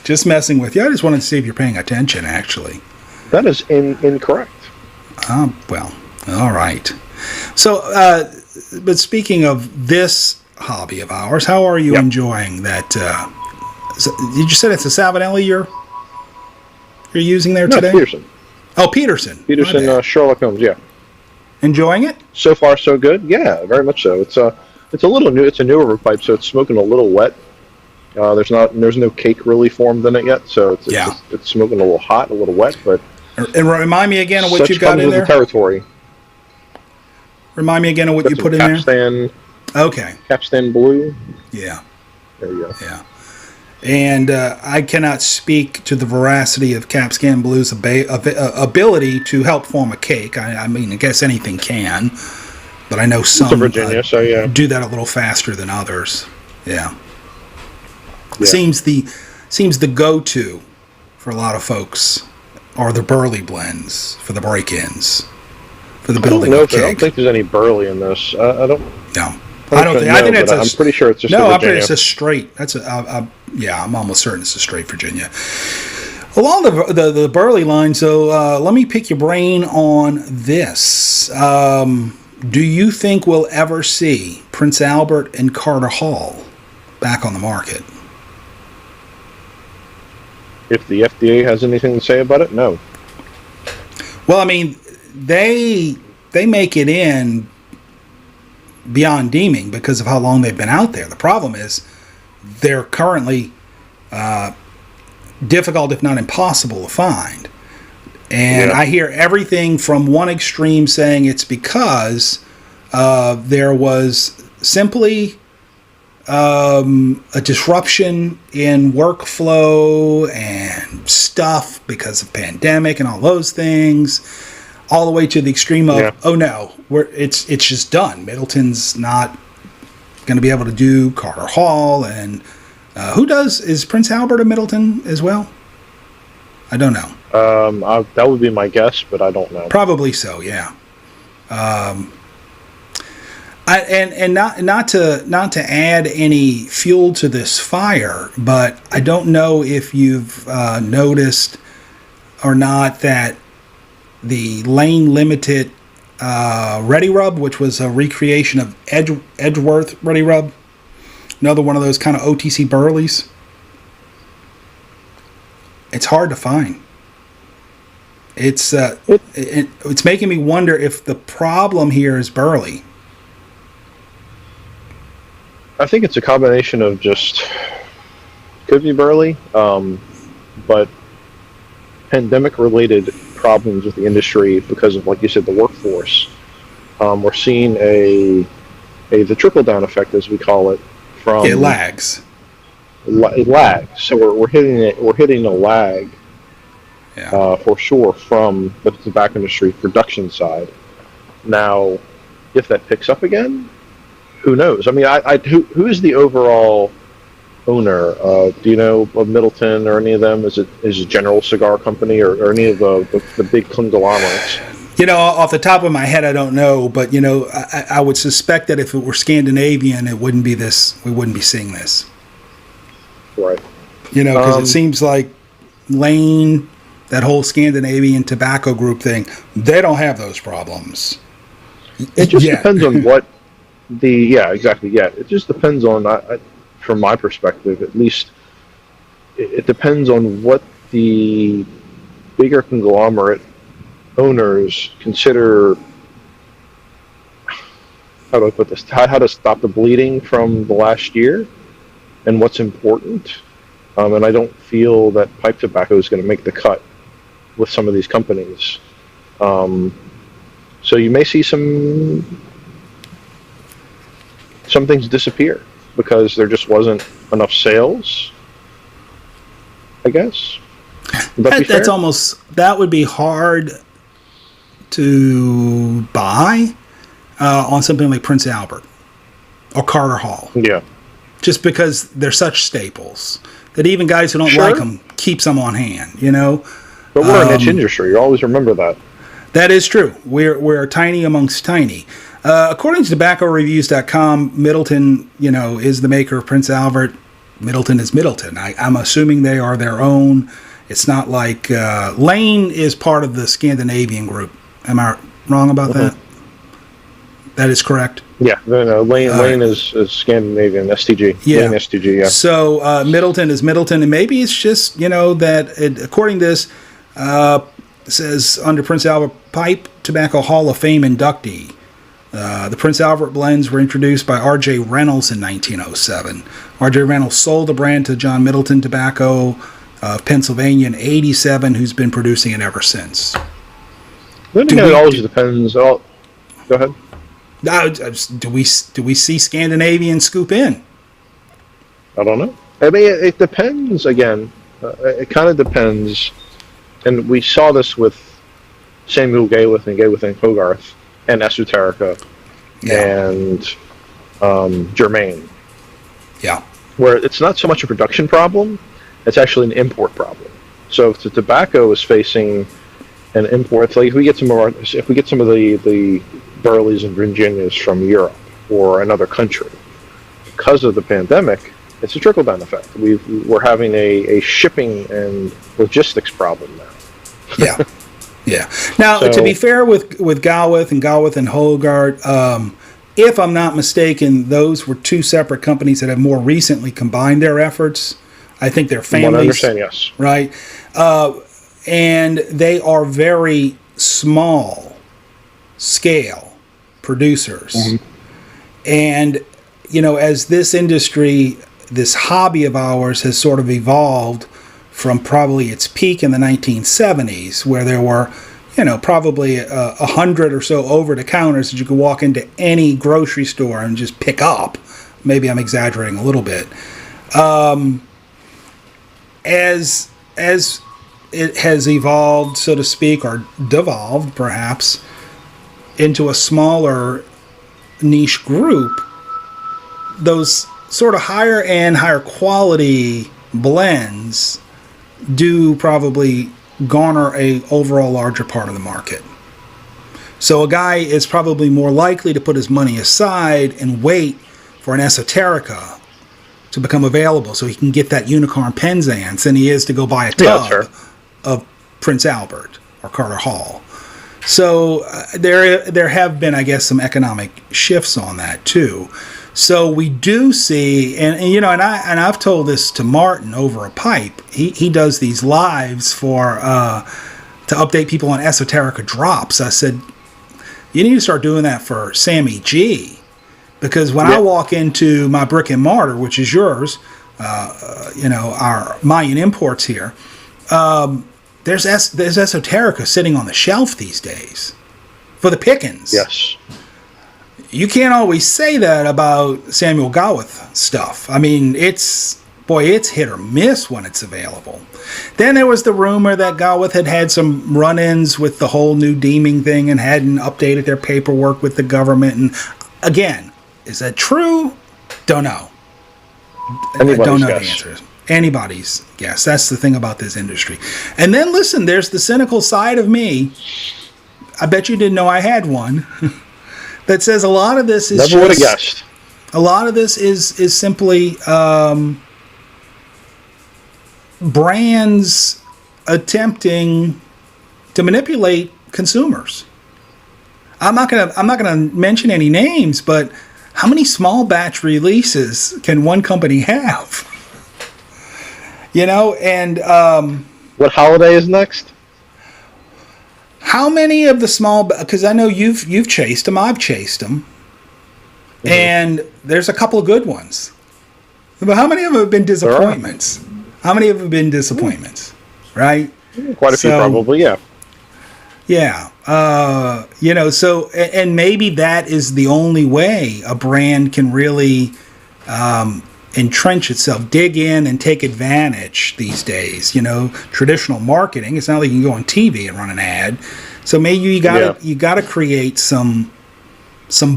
Just messing with you. I just wanted to see if you're paying attention, actually. That is incorrect. Well, all right. So, but speaking of this hobby of ours, how are you enjoying that? Did you say it's a Savinelli you're using there today? Peterson. Oh, Peterson. Peterson, Sherlock Holmes, yeah. Enjoying it? So far, so good. Yeah, very much so. It's a little new. It's a newer pipe, so it's smoking a little wet. There's no cake really formed in it yet, so it's smoking a little hot, a little wet. But and remind me again of what you've got in there. The territory. Remind me again of what you put in there. Okay. Capstan Blue. Yeah. There you go. Yeah. And I cannot speak to the veracity of Capstan Blue's ability to help form a cake. I mean, I guess anything can, but I know some Virginia, do that a little faster than others. Yeah. Seems the go-to for a lot of folks are the Burley blends for the break-ins, for the building of cake. I don't think there's any Burley in this. I don't. No. I don't think. I think it's. I'm pretty sure it's just. No, I'm pretty. It's a straight. That's a. I'm almost certain it's a straight Virginia. Along the Burley line, so let me pick your brain on this. Do you think we'll ever see Prince Albert and Carter Hall back on the market? If the FDA has anything to say about it, no. Well, I mean, they make it in beyond deeming because of how long they've been out there. The problem is they're currently difficult, if not impossible, to find. And I hear everything from one extreme saying it's because there was simply a disruption in workflow and stuff because of pandemic and all those things, all the way to the extreme of, oh no, it's just done. Middleton's not going to be able to do Carter Hall, and is Prince Albert a Middleton as well? I don't know. That would be my guess, but I don't know. Probably so, yeah. Not to add any fuel to this fire, but I don't know if you've noticed or not that the Lane Limited Ready Rub, which was a recreation of Edgeworth Ready Rub, another one of those kind of OTC Burleys, it's hard to find. It's making me wonder if the problem here is Burley. I think it's a combination of just could be Burley, but pandemic-related problems with the industry because of, like you said, the workforce. We're seeing the trickle-down effect, as we call it, from it lags. It lags. So we're hitting it. We're hitting a lag, for sure, from the tobacco industry production side. Now, if that picks up again, who knows? I mean, who is the overall owner? Do you know of Middleton or any of them? Is it General Cigar Company or any of the big conglomerates? Off the top of my head, I don't know, but I would suspect that if it were Scandinavian, it wouldn't be this. We wouldn't be seeing this. Right. Because it seems like Lane, that whole Scandinavian tobacco group thing, they don't have those problems. It just depends on what exactly. Yeah, it just depends on, from my perspective, at least, it depends on what the bigger conglomerate owners consider. How do I put this? How to stop the bleeding from the last year, and what's important. And I don't feel that pipe tobacco is going to make the cut with some of these companies. So you may see some things disappear because there just wasn't enough sales, I guess. That would be hard to buy on something like Prince Albert or Carter Hall. Yeah. Just because they're such staples that even guys who don't like them keeps them on hand, But we're a niche industry. You always remember that. That is true. We're tiny amongst tiny. According to TobaccoReviews.com, Middleton, is the maker of Prince Albert. Middleton is Middleton. I'm assuming they are their own. It's not like Lane is part of the Scandinavian group. Am I wrong about that? That is correct. Yeah, Lane is Scandinavian, STG. Yeah. Lane STG, yeah. So Middleton is Middleton, and maybe it's just, that according to this, it says under Prince Albert Pipe Tobacco Hall of Fame inductee. The Prince Albert blends were introduced by R.J. Reynolds in 1907. R.J. Reynolds sold the brand to John Middleton Tobacco of Pennsylvania in 1987, who's been producing it ever since. It always depends. Go ahead. Do we see Scandinavian scoop in? I don't know. I mean, it depends. Again, it kind of depends, and we saw this with Samuel Gaywith and Hogarth and Esoterica and Germain. Yeah, where it's not so much a production problem; it's actually an import problem. So if the tobacco is facing an import, like if we get some of the Burleys and Virginias from Europe or another country, because of the pandemic, it's a trickle-down effect. We're having a shipping and logistics problem now. Yeah. Now, to be fair with Gaywith and Hogarth, if I'm not mistaken, those were two separate companies that have more recently combined their efforts. I think they're families. I understand, yes. Right? And they are very small scale producers. Mm-hmm. And, as this industry, this hobby of ours has sort of evolved from probably its peak in the 1970s, where there were, probably 100 or so over-the-counters that you could walk into any grocery store and just pick up. Maybe I'm exaggerating a little bit. As it has evolved, so to speak, or devolved, perhaps, into a smaller niche group, those sort of higher end, higher quality blends do probably garner a overall larger part of the market. So a guy is probably more likely to put his money aside and wait for an Esoterica to become available so he can get that Unicorn Penzance than he is to go buy a tub of Prince Albert or Carter Hall. So there have been, I guess, some economic shifts on that too. So we do see, and I've told this to Martin over a pipe. He does these lives for to update people on Esoterica drops. I said, you need to start doing that for Sammy G, Because when I walk into my brick and mortar, which is yours, our Mayan Imports here, there's esoterica sitting on the shelf these days for the pickings. Yes. You can't always say that about Samuel Gawith stuff. I mean, it's hit or miss when it's available. Then there was the rumor that Gawith had some run-ins with the whole new deeming thing and hadn't updated their paperwork with the government. And again, is that true? Don't know. I don't know the answers. Anybody's guess. That's the thing about this industry. And then listen, there's the cynical side of me. I bet you didn't know I had one. That says a lot of this is never would have guessed. A lot of this is simply brands attempting to manipulate consumers. I'm not gonna mention any names, but how many small batch releases can one company have? And what holiday is next? How many of the small? Because I know you've chased them, I've chased them, and there's a couple of good ones. But how many of them have been disappointments? How many of them have been disappointments? Right? Quite a few, probably. Yeah. Yeah. So and maybe that is the only way a brand can really entrench itself, dig in, and take advantage these days. Traditional marketing. It's not like you can go on TV and run an ad. So maybe you gotta create some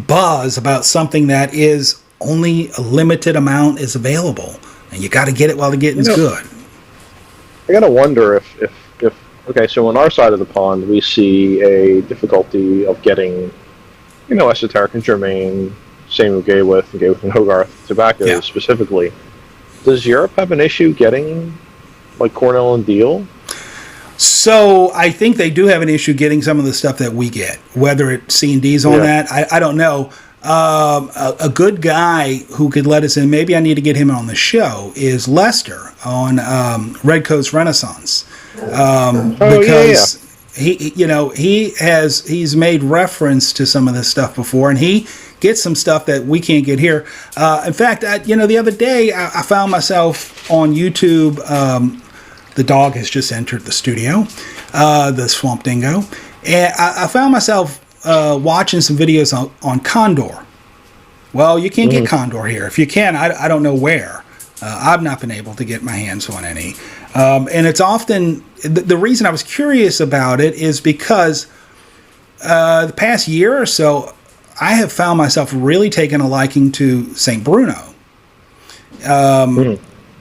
buzz about something that is only a limited amount is available, and you got to get it while the getting's good. I gotta wonder if okay, so on our side of the pond, we see a difficulty of getting, esoteric and germain, same with Gayworth and Hogarth tobacco specifically. Does Europe have an issue getting, like, Cornell and Deal? So I think they do have an issue getting some of the stuff that we get. Whether it's C&D's on that, I don't know. A good guy who could let us in, maybe I need to get him on the show, is Lester on Red Coast Renaissance. Because he's made reference to some of this stuff before, and he gets some stuff that we can't get here. In fact, the other day I found myself on YouTube. The dog has just entered the studio, the Swamp Dingo, and I found myself watching some videos on Condor. Well, you can't get Condor here. If you can, I don't know where. I've not been able to get my hands on any. And it's often, the reason I was curious about it is because the past year or so, I have found myself really taking a liking to St Bruno.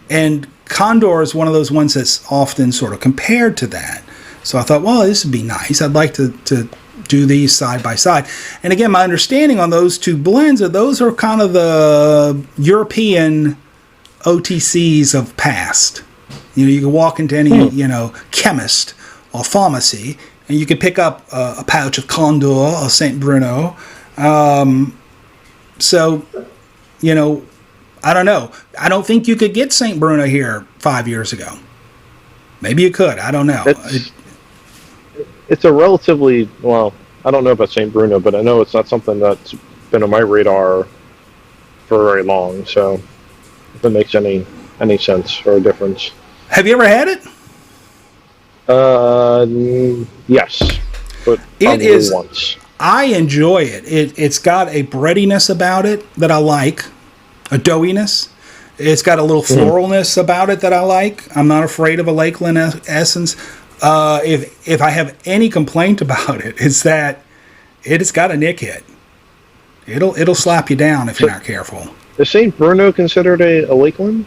And Condor is one of those ones that's often sort of compared to that. So I thought, well, this would be nice. I'd like to do these side by side. And again, my understanding on those two blends are those are kind of the European OTCs of past. You can walk into any, chemist or pharmacy, and you can pick up a pouch of Condor or St Bruno. I don't know. I don't think you could get St Bruno here 5 years ago. Maybe you could. I don't know. It's a relatively, well, I don't know about St Bruno, but I know it's not something that's been on my radar for very long. So if it makes any sense or a difference. Have you ever had it? Yes, but it is once. I enjoy it. It's got a breadiness about it that I like, a doughiness. It's got a little floralness about it that I like. I'm not afraid of a Lakeland essence. If I have any complaint about it, it's that it's got a nick hit. It'll slap you down if you're not careful. Is St Bruno considered a Lakeland?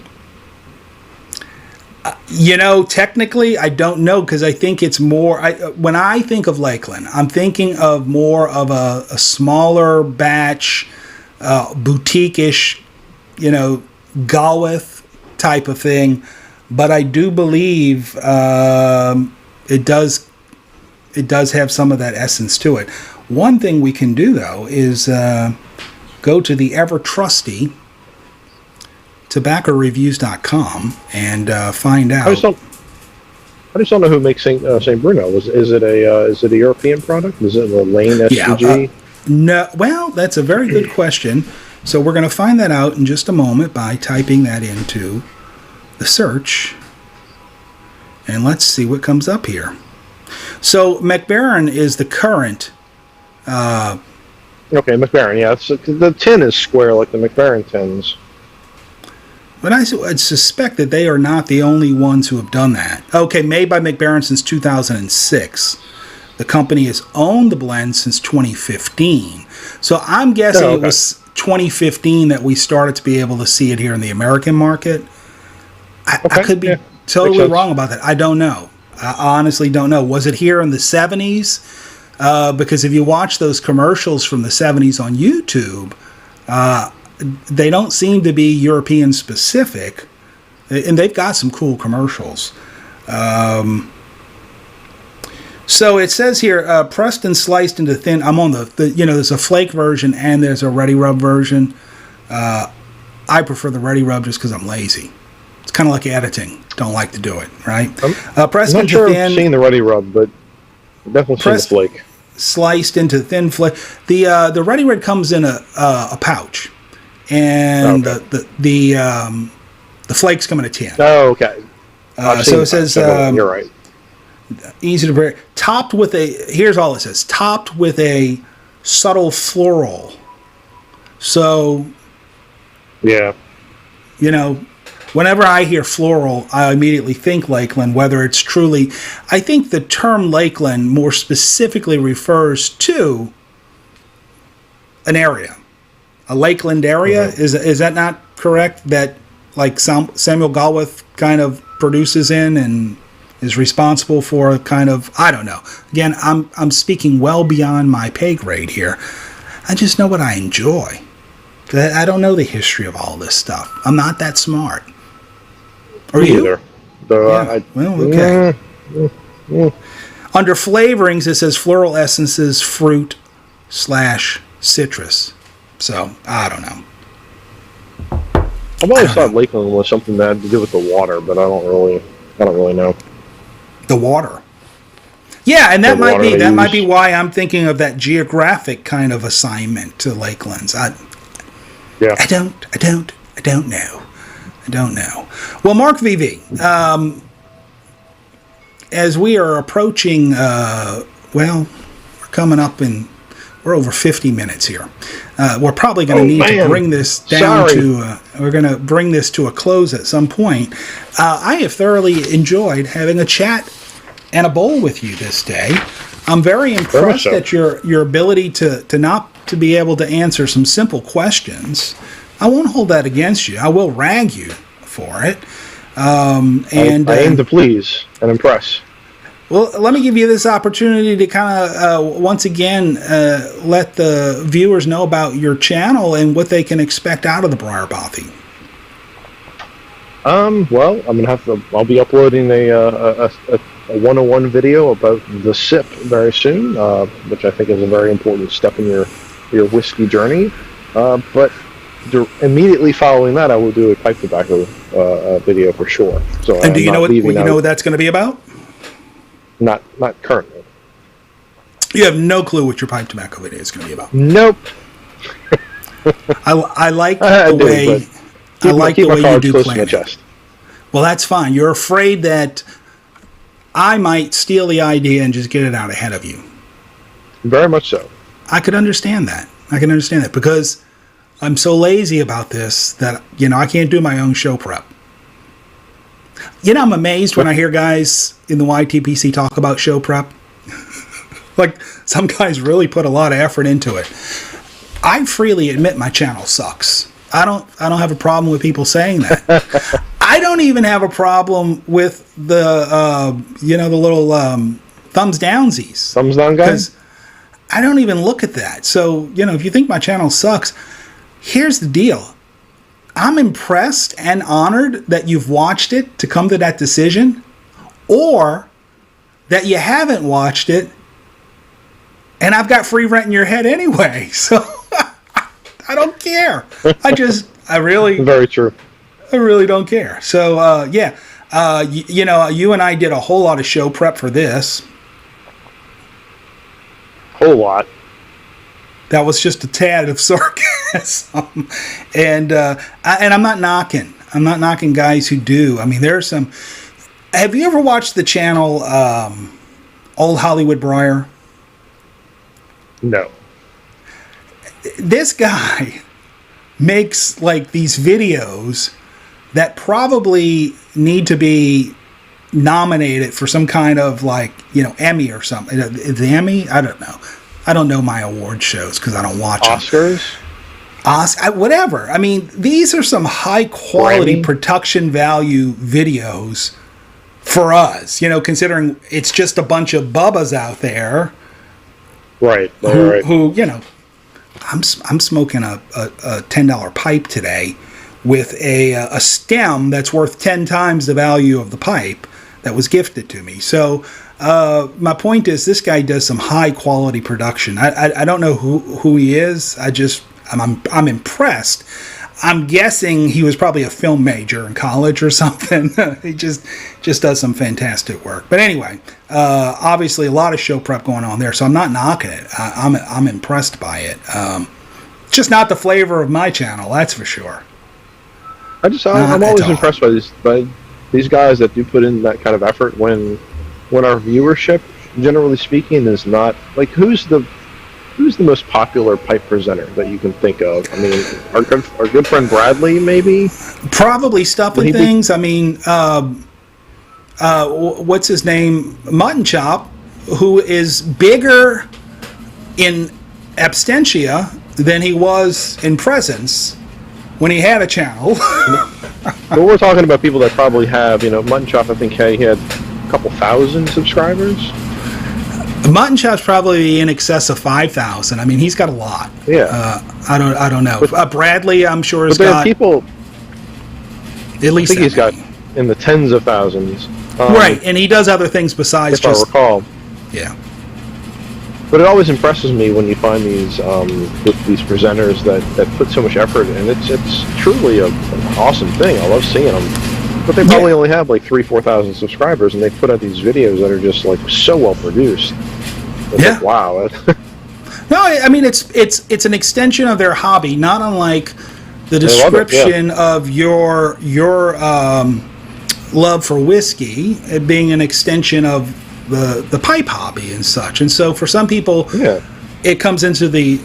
Technically, I don't know, because I think it's more. When I think of Lakeland, I'm thinking of more of a smaller batch, boutique-ish, Gawith type of thing. But I do believe it does have some of that essence to it. One thing we can do, though, is go to the ever-trusty tobaccoreviews.com and find out. I just don't know who makes St Bruno. Is it a European product? Is it a Lane SPG? No. Well, that's a very good question. So we're going to find that out in just a moment by typing that into the search. And let's see what comes up here. So McBaron is the current. Okay, McBaron. Yeah, the tin is square like the McBaron tins. But I'd suspect that they are not the only ones who have done that. Okay, made by McBaron since 2006. The company has owned the blend since 2015. So I'm guessing it was 2015 that we started to be able to see it here in the American market. I could be totally wrong about that. I don't know. I honestly don't know. Was it here in the 70s? Because if you watch those commercials from the 70s on YouTube, they don't seem to be European specific, and they've got some cool commercials. So it says here, pressed and sliced into thin. I'm on the there's a flake version and there's a ready rub version. I prefer the ready rub just because I'm lazy. It's kind of like editing. Don't like to do it, right? Pressed I'm not into sure thin. I've seen the ready rub, but I've definitely seen the flake. Sliced into thin flake. The ready rub comes in a pouch. And the flakes come in a tin. Oh, okay. So it says, you're right. Easy to prepare. Topped with here's all it says, topped with a subtle floral. So, yeah. Whenever I hear floral, I immediately think Lakeland, whether it's truly, I think the term Lakeland more specifically refers to an area. A Lakeland area, is that not correct? That like Samuel Galwith kind of produces in and is responsible for kind of, I don't know. Again, I'm speaking well beyond my pay grade here. I just know what I enjoy. I don't know the history of all this stuff. I'm not that smart. Are you? Either. Okay. Under flavorings, it says floral essences, fruit / citrus. So, I don't know. I've always thought Lakeland was something that had to do with the water, but I don't really know. The water. Yeah, and that might be why I'm thinking of that geographic kind of assignment to Lakelands. I don't know. Well, Mark V.V., as we are approaching, we're coming up in. We're over 50 minutes here. We're probably going to need to bring this down we're going to bring this to a close at some point. I have thoroughly enjoyed having a chat and a bowl with you this day. I'm very impressed at your ability to be able to answer some simple questions. I won't hold that against you. I will rag you for it. I aim to please and impress. Well, let me give you this opportunity to kind of, once again, let the viewers know about your channel and what they can expect out of the Briar Bothy. Well, I'll be uploading a 101 video about the sip very soon, which I think is a very important step in your whiskey journey. But immediately following that, I will do a pipe tobacco video for sure. So, and do you know what that's going to be about? Not currently. You have no clue what your pipe tobacco video is going to be about. Nope. I like the way you do plan it. Well, that's fine. You're afraid that I might steal the idea and just get it out ahead of you. Very much so. I could understand that. Because I'm so lazy about this that I can't do my own show prep. I'm amazed when I hear guys in the YTPC talk about show prep. Like, some guys really put a lot of effort into it. I freely admit my channel sucks. I don't have a problem with people saying that. I don't even have a problem with the the little thumbs downsies. Thumbs down guys? I don't even look at that. So, if you think my channel sucks, here's the deal. I'm impressed and honored that you've watched it to come to that decision, or that you haven't watched it, and I've got free rent in your head anyway. So I don't care. I really very true. I really don't care. So you and I did a whole lot of show prep for this. Whole lot. That was just a tad of sarcasm. And I'm not knocking. I'm not knocking guys who do. I mean, there's some. Have you ever watched the channel Old Hollywood Briar? No. This guy makes like these videos that probably need to be nominated for some kind of like, Emmy or something. The Emmy? I don't know. I don't know my award shows because I don't watch Oscars? Whatever. I mean, these are some high quality production value videos for us, considering it's just a bunch of bubbas out there. Right. Who I'm smoking a $10 pipe today with a stem that's worth 10 times the value of the pipe that was gifted to me. So my point is, this guy does some high quality production. I don't know who he is. I'm impressed. I'm guessing he was probably a film major in college or something. He just does some fantastic work. But anyway, obviously a lot of show prep going on there, so I'm not knocking it. I'm impressed by it. Just not the flavor of my channel, that's for sure. I'm always impressed by these guys that do put in that kind of effort when our viewership, generally speaking, is not like who's the most popular pipe presenter that you can think of? I mean, our good friend Bradley, maybe? Probably Stuff and Things. I mean, what's his name? Mutton Chop, who is bigger in absentia than he was in presence when he had a channel. But we're talking about people that probably have, Mutton Chop, I think he had a couple thousand subscribers. Mutton Chop's probably in excess of 5,000. I mean, he's got a lot. Yeah. I don't know. Bradley, I'm sure, has got people. At least I think he's got in the tens of thousands. Right, and he does other things besides if I recall. Yeah. But it always impresses me when you find these presenters that put so much effort, and it's truly an awesome thing. I love seeing them. But they probably only have like 3,000-4,000 subscribers, and they put out these videos that are just like so well produced. Like, wow. No, I mean it's an extension of their hobby, not unlike the description of your love for whiskey, it being an extension of the pipe hobby and such. And so for some people, it comes into the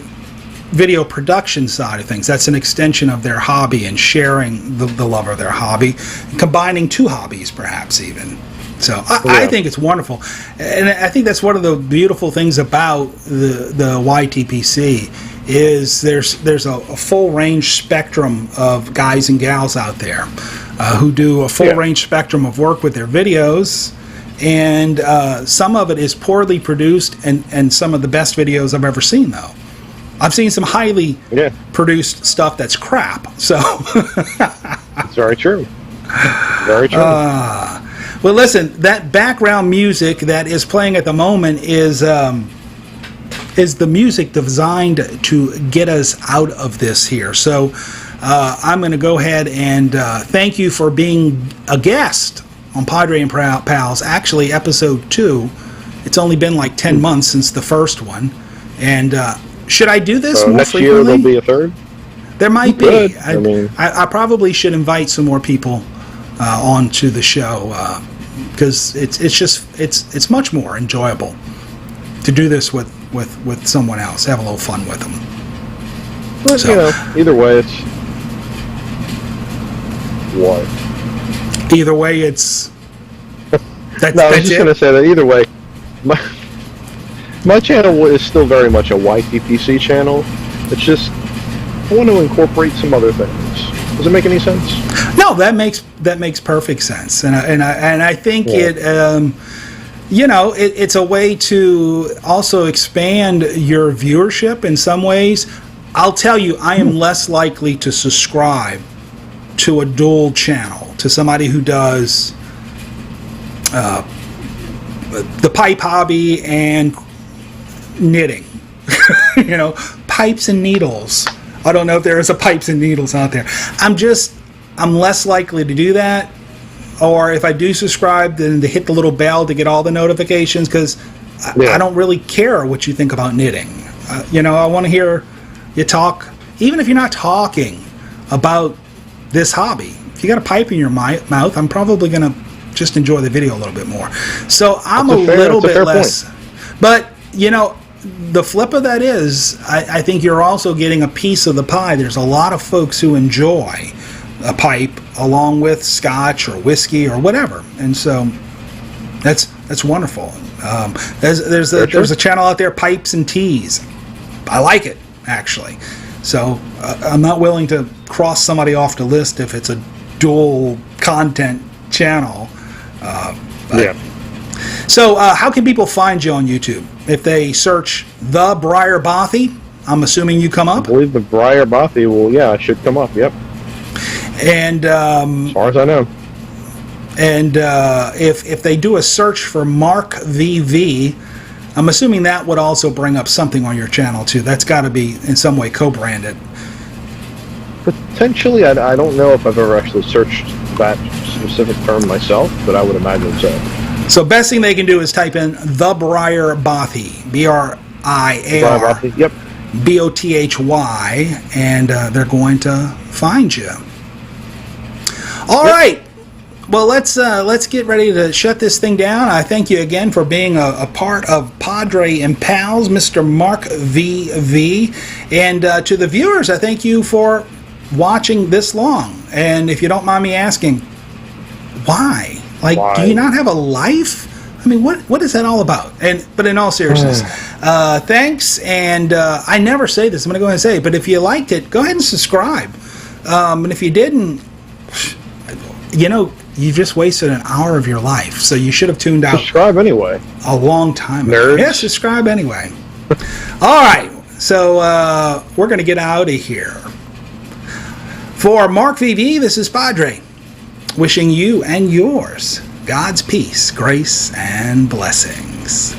video production side of things. That's an extension of their hobby and sharing the love of their hobby, combining two hobbies perhaps even. So I think it's wonderful, and I think that's one of the beautiful things about the YTPC is there's a full range spectrum of guys and gals out there who do a full range spectrum of work with their videos, and some of it is poorly produced and some of the best videos I've ever seen though. I've seen some highly produced stuff that's crap. So it's very true. Very true. Well, listen, that background music that is playing at the moment is the music designed to get us out of this here. So I'm going to go ahead and thank you for being a guest on Padre and Pals. Actually, episode 2. It's only been like 10 months since the first one, and should I do this more next frequently? Year there'll be a third? There might be. I probably should invite some more people onto the show because it's much more enjoyable to do this with someone else, have a little fun with them. But, either way, it's what? Either way, it's. I was just going to say that either way, my channel is still very much a YTPC channel. It's just I want to incorporate some other things. Does it make any sense? No, that makes perfect sense, and I think it's a way to also expand your viewership in some ways. I'll tell you, I am less likely to subscribe to a dual channel, to somebody who does the pipe hobby and knitting. Pipes and needles. I don't know if there is a pipes and needles out there. I'm less likely to do that. Or if I do subscribe, then to hit the little bell to get all the notifications, because I don't really care what you think about knitting. I want to hear you talk, even if you're not talking about this hobby. If you got a pipe in your mouth, I'm probably going to just enjoy the video a little bit more. So I'm a little bit less. But, the flip of that is, I think you're also getting a piece of the pie. There's a lot of folks who enjoy a pipe along with scotch or whiskey or whatever. And so that's wonderful. There's a channel out there, Pipes and Teas. I like it, actually. So I'm not willing to cross somebody off the list if it's a dual content channel. So how can people find you on YouTube? If they search the Briar Bothy, I'm assuming you come up? I believe the Briar Bothy it should come up, yep. And as far as I know. And if they do a search for Mark V.V, I'm assuming that would also bring up something on your channel too. That's got to be in some way co-branded. Potentially, I don't know if I've ever actually searched that specific term myself, but I would imagine so. So best thing they can do is type in the Briar Bothy, BRIAR, yep, BOTHY, and they're going to find you. All right. Well, let's get ready to shut this thing down. I thank you again for being a part of Padre and Pals, Mr. Mark V.V. And to the viewers, I thank you for watching this long. And if you don't mind me asking, why? Why? Do you not have a life? I mean, what is that all about? But in all seriousness, thanks. And I never say this. I'm going to go ahead and say it. But if you liked it, go ahead and subscribe. And if you didn't, you just wasted an hour of your life. So you should have tuned out. Subscribe anyway. A long time ago. Nerds. Yeah, subscribe anyway. All right. So we're going to get out of here. For Mark V.V., this is Padre, wishing you and yours God's peace, grace, and blessings.